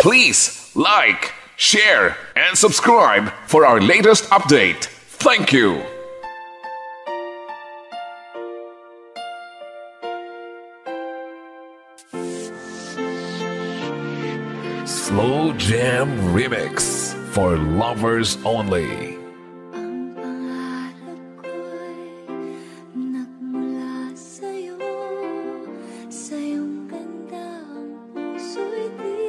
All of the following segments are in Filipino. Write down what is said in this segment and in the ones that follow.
Please like, share, and subscribe for our latest update. Thank you. Slow Jam Remix for lovers only. Ang pangarap ko'y nagmula sa'yo, sa iyong ganda ang puso'y di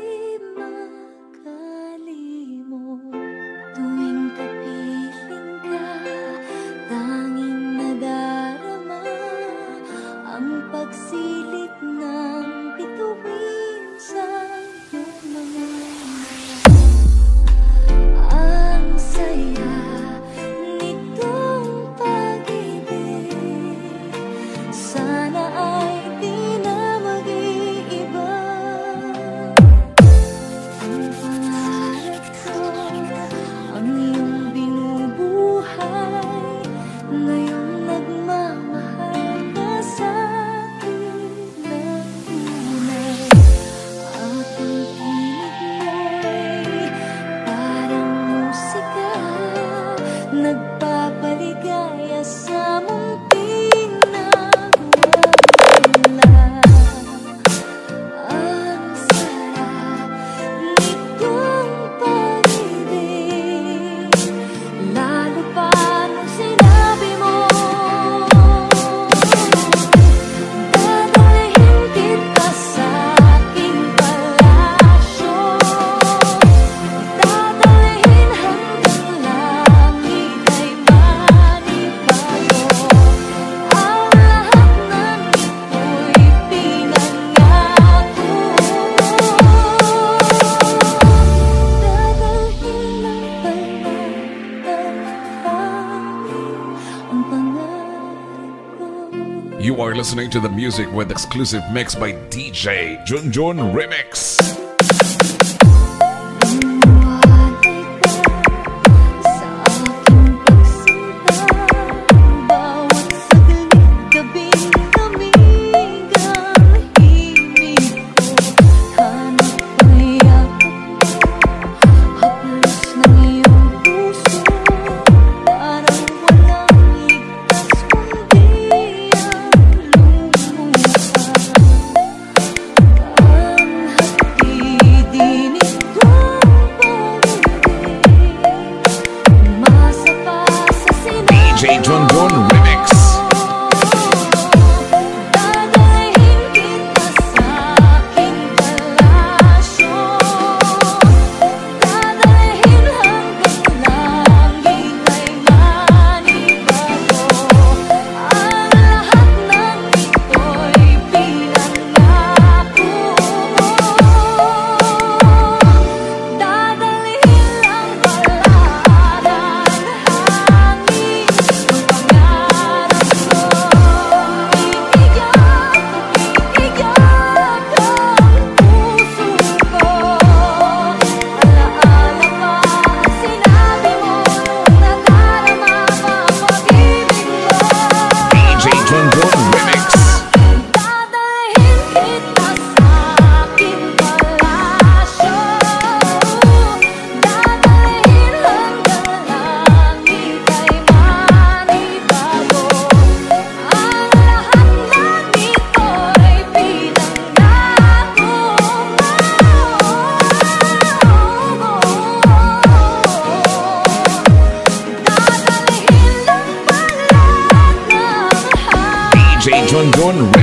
makalimot. Tuwing kapiling ka, tanging nadarama ang pagsilip ng bituin sa iyong mga ang saya nitong pag-ibig. Sana ay di na mag-iiba. Ang pangarap ko, ang iyong binubuhay, ngayong nagmamahal ka sa'kin ng tunay. At ang tinig mo'y parang musika, nagpapaligaya sa munting nagwawala. Ang sarap nitong pag-ibig, lalo pa nung sinabi mo, dadalhin kita sa aking palasyo, dadalhin hanggang langit ay manibago. Ang lahat ng ito'y pinangako mo. Dadalhin ng panahangin ang pangarap ko. You are listening to the music with exclusive mix by DJ Junjun Remix. Lumalay ka sa aking pagsinta, bawat saglit gabing lamig ang himig ko. Hanap ang yakap mo, haplos ng iyong puso, parang walang ligtas kundi ang lumuha. Ang hatid nitong pag-ibig, umasa pa sa DJ Junjun Remix. dadalhin kita sa aking palasyo, dadalhin hanggang langit ay manibago. Ang lahat ng ito'y pinangako mo. Dadalhin lang pala ng hangin ang pangarap ko. Iiyak ang puso ko. Alaala pa ang sinabi mo nung nadarama pa pag-ibig mo. DJ Junjun Remix. Dadalhin kita sa aking palasyo, dadalhin hanggang langit ay manibago. Ang lahat ng ito'y pinangako mo. Dadalhin lang pala ng DJ Junjun Remix.